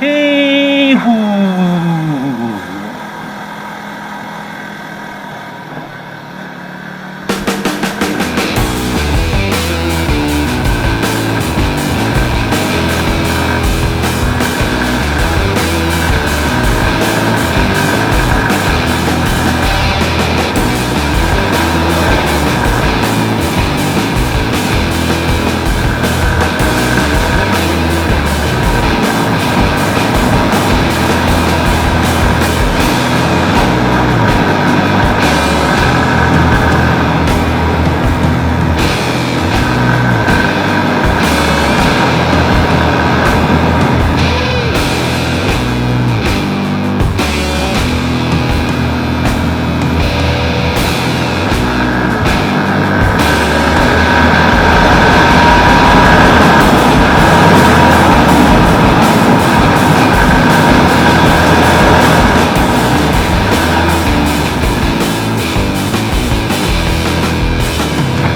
ฮีฮู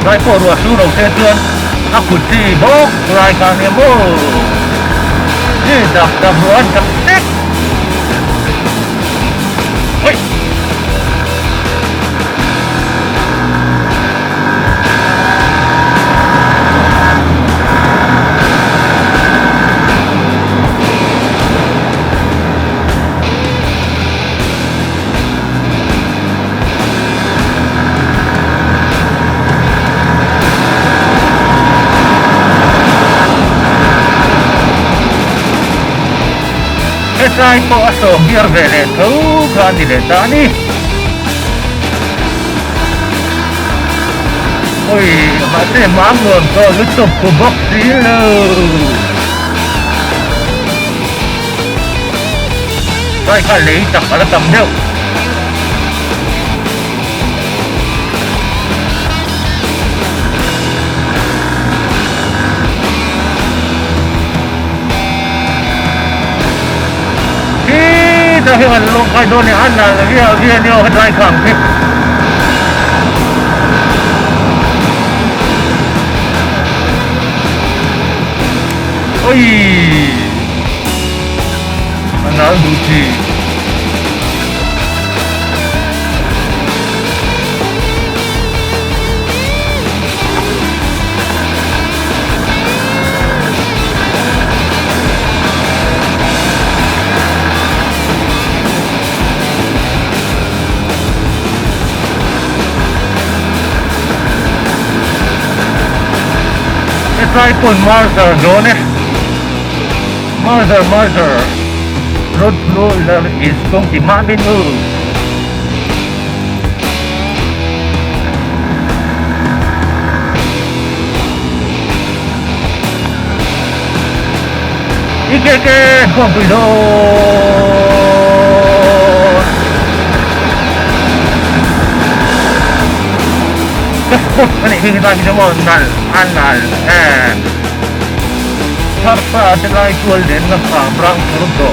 Dai forward uno session aku sibuk raikan emo dah buat ketik woi Sai po aso hirvele kau kanile tani. Oi, mate mangon to lutup ko boxilo. Sai kali tak ada tamdeu. Dahil ang kay doon ni Anna, lagi niyo kadai kang tip. Oi, mana lucu. Try pun Martha doon Martha road flow is kung timamin mo ikeke kompido Kasbot kita semua anal harta adalah equal din ng sobrang produkto.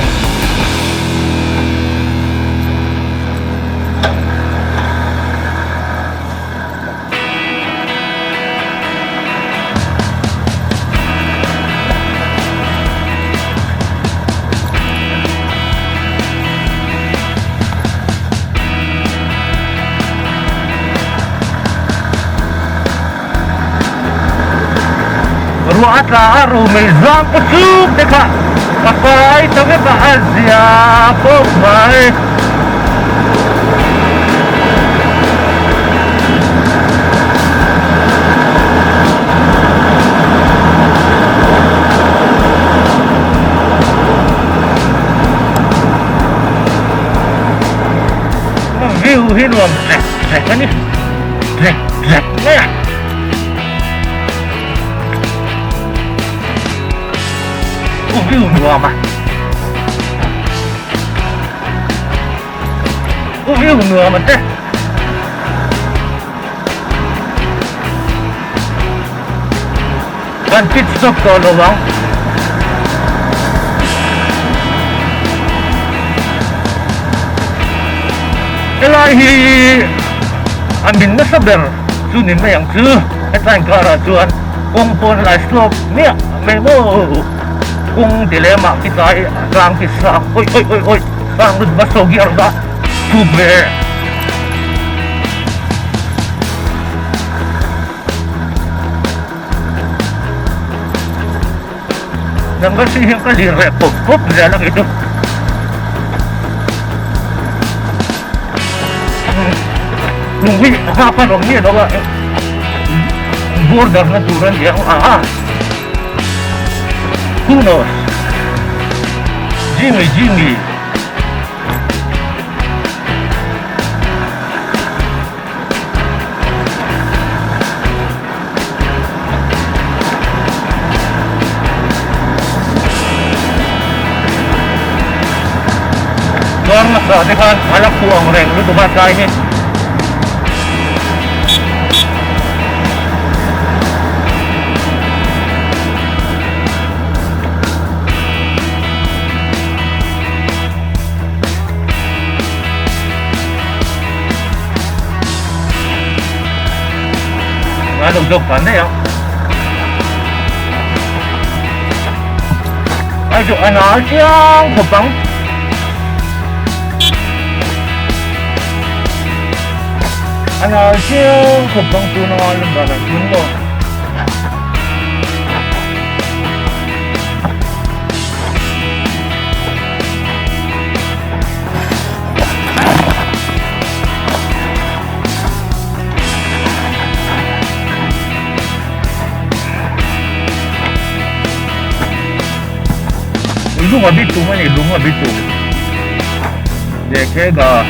Ruat lah rumah zampu sub dekat pakai tapi bahagia pemai view hinuam trek kan ni trek ni view dua mah view dua mah teh kan pit stop kalau bang Ilahi amin na saber sunin na yang su etan karajuan kumpul la stop niya memo kung dilema kita ay ang kisa. Oy. Ang basog yarda. Tube. Nang masihing kalire. Pop. Lang ito. Nungwi. Nakapanong niya. Border na duran niya. Who knows? Jimmy. Doon na sa atin, alak po ang reng. Ito ba tayo eh? Dog pandai ya. Ayo anak siang kebang. Anak siang kebang tu nak lembaran tunggu. Ilung abitu mana ilung abitu. Dekega